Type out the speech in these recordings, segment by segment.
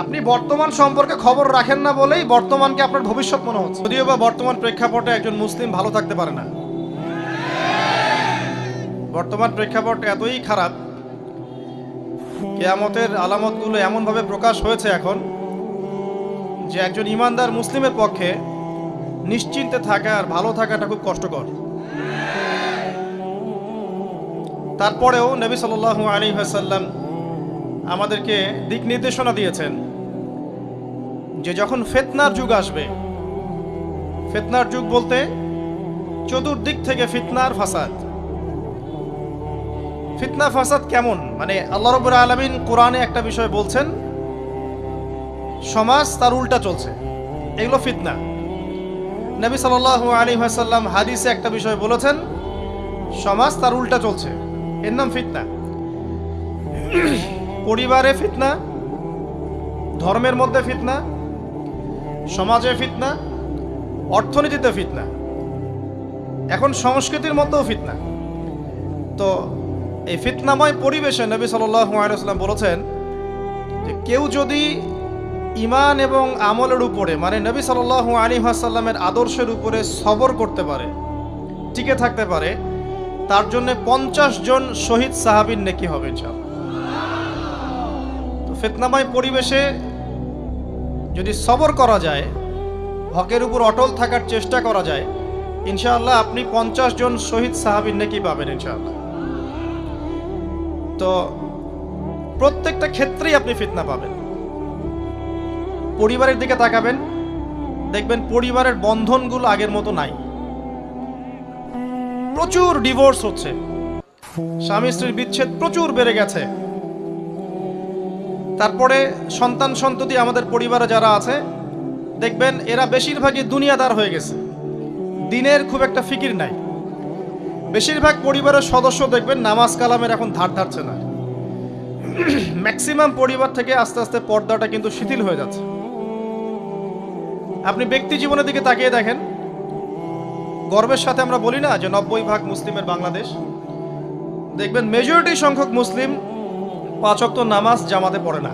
আপনি বর্তমান সম্পর্কে খবর রাখেন না বলেই বর্তমানকে আপনার ভবিষ্যৎ মনে হচ্ছে, যদিও বা বর্তমান প্রেক্ষাপটে একজন মুসলিম ভালো থাকতে পারে না। বর্তমান প্রেক্ষাপট এতই খারাপ, কিয়ামতের আলামতগুলো এমনভাবে প্রকাশ হয়েছে এখন যে একজন ইমানদার মুসলিমের পক্ষে নিশ্চিন্তে থাকা আর ভালো থাকাটা খুব কষ্টকর। তারপরেও নবী সাল্লাল্লাহু আলাইহি ওয়াসাল্লাম আমাদেরকে দিক নির্দেশনা দিয়েছেন যে যখন ফিতনার যুগ আসবে, ফিতনার যুগ বলতে চতুর্দিক থেকে ফিতনার ফাসাদ। ফিতনা ফাসাদ কেমন, মানে আল্লাহ রাব্বুল আলামিন কোরআনে একটা বিষয় বলছেন, সমাজ তার উল্টা চলছে, এগুলো ফিতনা। নবী সাল্লাল্লাহু আলাইহি ওয়াসাল্লাম হাদিসে একটা বিষয় বলেছেন, সমাজ তার উল্টা চলছে, এর নাম ফিতনা। পরিবারে ফিতনা, ধর্মের মধ্যে ফিতনা, সমাজে ফিতনা, অর্থনীতিতে ফিতনা, এখন সংস্কৃতির মধ্যেও ফিতনা। তো এই ফিতনাময় পরিবেশে নবী সাল্লাল্লাহু আলাইহি ওয়াসাল্লাম বলেছেন যে কেউ যদি ঈমান এবং আমলের উপরে, মানে নবী সাল্লাল্লাহু আলাইহি ওয়াসাল্লামের আদর্শের উপরে সবর করতে পারে, টিকে থাকতে পারে, তার জন্য 50 জন শহীদ সাহাবীর নেকি হবে ইনশাআল্লাহ। তো ফিতনাময় পরিবেশে যদি সবর করা যায়, হকের উপর অটল থাকার চেষ্টা করা যায়, ইনশাআল্লাহ আপনি 50 জন শহীদ সাহাবীর নেকি পাবেন ইনশাআল্লাহ। তো প্রত্যেকটা ক্ষেত্রেই আপনি ফিতনা পাবেন। পরিবারের দিকে তাকাবেন, দেখবেন পরিবারের বন্ধনগুলো আগের মতো নাই, প্রচুর ডিভোর্স হচ্ছে, স্বামী স্ত্রীর বিচ্ছেদ প্রচুর বেড়ে গেছে। তারপরে সন্তান সন্ততি আমাদের পরিবারে যারা আছে, দেখবেন এরা বেশিরভাগই দুনিয়াদার হয়ে গেছে, দিনের খুব একটা ফিকির নাই। বেশিরভাগ পরিবারের সদস্য দেখবেন নামাজ কালামের এখন ধার ধারছে না। ম্যাক্সিমাম পরিবার থেকে আস্তে আস্তে পর্দাটা কিন্তু শিথিল হয়ে যাচ্ছে। আপনি ব্যক্তি জীবনের দিকে তাকিয়ে দেখেন, গর্বের সাথে আমরা বলি না যে 90% মুসলিমের বাংলাদেশ, দেখবেন মেজরিটি সংখ্যক মুসলিম 5 ওয়াক্ত নামাজ জামাতে পড়ে না।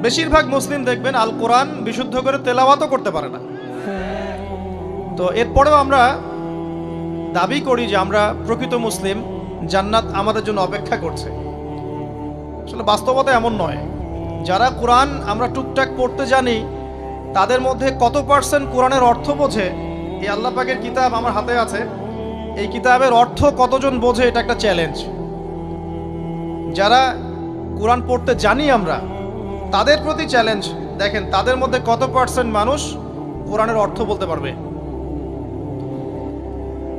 বেশিরভাগ মুসলিম দেখবেন আল কোরআন বিশুদ্ধ করে তেলাওয়াতও করতে পারে না। তো এরপরেও আমরা দাবি করি যে আমরা প্রকৃত মুসলিম, জান্নাত আমাদের জন্য অপেক্ষা করছে। আসলে বাস্তবতা এমন নয়। যারা কোরআন আমরা টুকটাক পড়তে জানি, তাদের মধ্যে কত পার্সেন্ট কোরআনের অর্থ বোঝে? এই আল্লাহ পাকের কিতাব আমার হাতে আছে, এই কিতাবের অর্থ কতজন বোঝে, এটা একটা চ্যালেঞ্জ। যারা কোরআন পড়তে জানি আমরা, তাদের প্রতি চ্যালেঞ্জ, দেখেন তাদের মধ্যে কত পার্সেন্ট মানুষ কোরআনের অর্থ বলতে পারবে।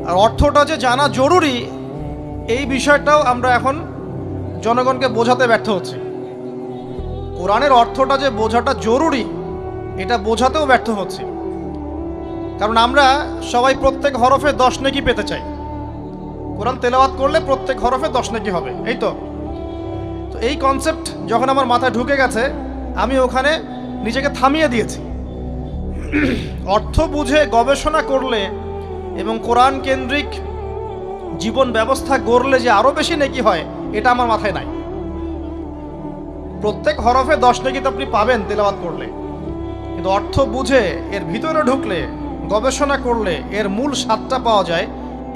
আর অর্থটা যে জানা জরুরি, এই বিষয়টাও আমরা এখন জনগণকে বোঝাতে ব্যর্থ হচ্ছি। কোরআনের অর্থটা যে বোঝাটা জরুরি, এটা বোঝাতেও ব্যর্থ হচ্ছি। কারণ আমরা সবাই প্রত্যেক হরফে 10 নেকি পেতে চাই। কোরআন তেলাওয়াত করলে প্রত্যেক হরফে 10 নেকি হবে, এই তো। তো এই কনসেপ্ট যখন আমার মাথায় ঢুকে গেছে, আমি ওখানে নিজেকে থামিয়ে দিয়েছি। অর্থ বুঝে গবেষণা করলে এবং কোরআন কেন্দ্রিক জীবন ব্যবস্থা গড়লে যে আরো বেশি নেকি হয়, এটা আমার মাথায় নাই। প্রত্যেক হরফে 10 নেকি তো আপনি পাবেন তেলাওয়াত করলে, কিন্তু অর্থ বুঝে এর ভিতরে ঢুকলে, গবেষণা করলে এর মূল স্বাদটা পাওয়া যায়,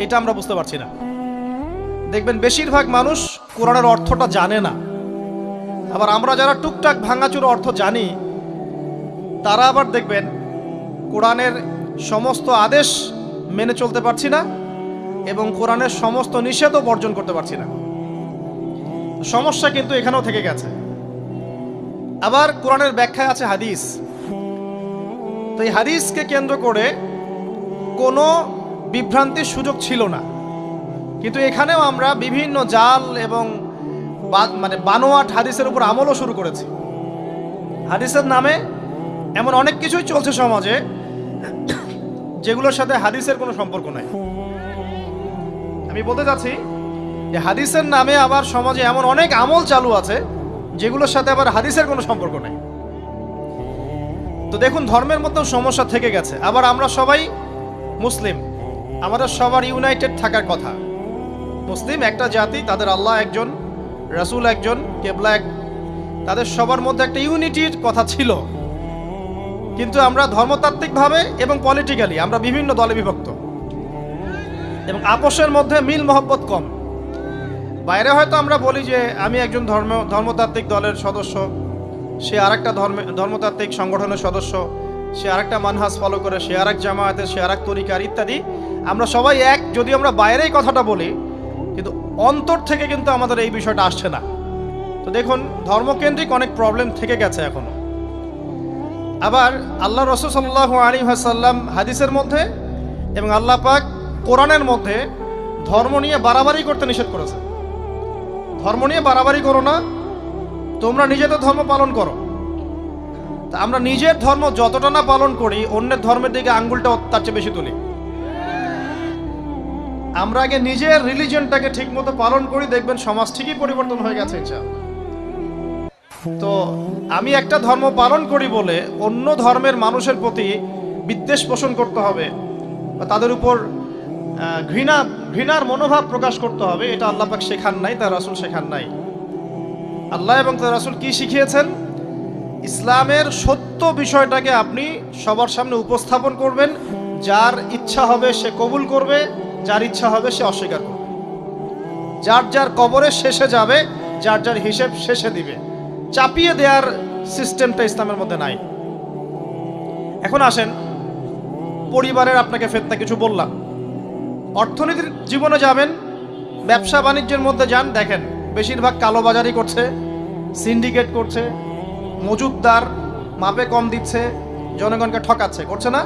এটা আমরা বুঝতে পারছি না। দেখবেন বেশিরভাগ মানুষ কোরআনের অর্থটা জানে না। আবার আমরা যারা টুকটাক ভাঙাচুরো অর্থ জানি, তারা আবার দেখবেন কোরআনের সমস্ত আদেশ মেনে চলতে পারছি না এবং কোরআনের সমস্ত নিষেধও বর্জন করতে পারছি না। সমস্যা কিন্তু এখানেও থেকে গেছে। আবার কোরআনের ব্যাখ্যায় আছে হাদিস। তো এই হাদিসকে কেন্দ্র করে কোনো বিভ্রান্তির সুযোগ ছিল না, কিন্তু এখানেও আমরা বিভিন্ন জাল এবং মানে বানোয়াট হাদিসের উপর আমলও শুরু করেছি। হাদিসের নামে এমন অনেক কিছুই চলছে সমাজে যেগুলোর সাথে হাদিসের কোনো সম্পর্ক নাই। আমি বলতে চাচ্ছি যে হাদিসের নামে আবার সমাজে এমন অনেক আমল চালু আছে যেগুলোর সাথে আবার হাদিসের কোনো সম্পর্ক নেই। তো দেখুন, ধর্মের মধ্যেও সমস্যা থেকে গেছে। আবার আমরা সবাই মুসলিম, আমাদের সবার ইউনাইটেড থাকার কথা। মুসলিম একটা জাতি, তাদের আল্লাহ একজন, রাসূল একজন, কেবলা এক। তাদের সবার মধ্যে একটা ইউনিটির কথা ছিল, কিন্তু আমরা ধর্মতাত্ত্বিকভাবে এবং পলিটিক্যালি আমরা বিভিন্ন দলে বিভক্ত এবং আপোষের মধ্যে মিল মহব্বত কম। বাইরে হয়তো আমরা বলি যে আমি একজন ধর্মতাত্ত্বিক দলের সদস্য, সে আরেকটা ধর্মতাত্ত্বিক সংগঠনের সদস্য, সে আরেকটা মানহাজ ফলো করে, সে আরেক জামায়াতের, সে আরেক তরিকার ইত্যাদি। আমরা সবাই এক, যদি আমরা বাইরেই কথাটা বলি, কিন্তু অন্তর থেকে কিন্তু আমাদের এই বিষয়টা আসছে না। তো দেখুন, ধর্মকেন্দ্রিক অনেক প্রবলেম থেকে গেছে এখনো। আবার আল্লাহ রাসূল সাল্লাল্লাহু আলাইহি ওয়াসাল্লাম হাদিসের মধ্যে এবং আল্লাহ পাক কোরআনের মধ্যে ধর্ম নিয়ে বাড়াবাড়ি করতে নিষেধ করেছে। ধর্ম নিয়ে বাড়াবাড়ি করো না, তোমরা নিজেদের ধর্ম পালন করো। তা আমরা নিজের ধর্ম যতটা না পালন করি, অন্যের ধর্মের দিকে আঙ্গুলটা তার চেয়ে বেশি তুলি। আমরা আগে নিজের রিলিজিয়নটাকে ঠিক মতো পালন করি, দেখবেন সমাজ ঠিকই পরিবর্তন হয়ে গেছে ইনশাআল্লাহ। তো আমি একটা ধর্ম পালন করি বলে অন্য ধর্মের মানুষের প্রতি বিদ্বেষ পোষণ করতে হবে বা তাদের উপর ঘৃণার মনোভাব প্রকাশ করতে হবে, এটা আল্লাহ পাক শেখান নাই, তার রাসূল শেখান নাই। আল্লাহ এবং তার রাসূল কি শিখিয়েছেন? ইসলামের সত্য বিষয়টাকে আপনি সবার সামনে উপস্থাপন করবেন, যার ইচ্ছা হবে সে কবুল করবে, যার ইচ্ছা হবে সে অস্বীকার করবে। যার যার কবরে শেষে যাবে, যার যার হিসেব শেষে দিবে। চাপিয়ে দেওয়ার সিস্টেমটা ইসলামের মধ্যে নাই। এখন আসেন, পরিবারের আপনাকে ফেতনা কিছু বললাম, অর্থনীতির জীবনে যাবেন, ব্যবসা বাণিজ্যের মধ্যে যান, দেখেন বেশিরভাগ কালোবাজারি করছে, সিন্ডিকেট করছে, মজুতদার মাপে কম দিচ্ছে, জনগণকে ঠকাচ্ছে, করছে না?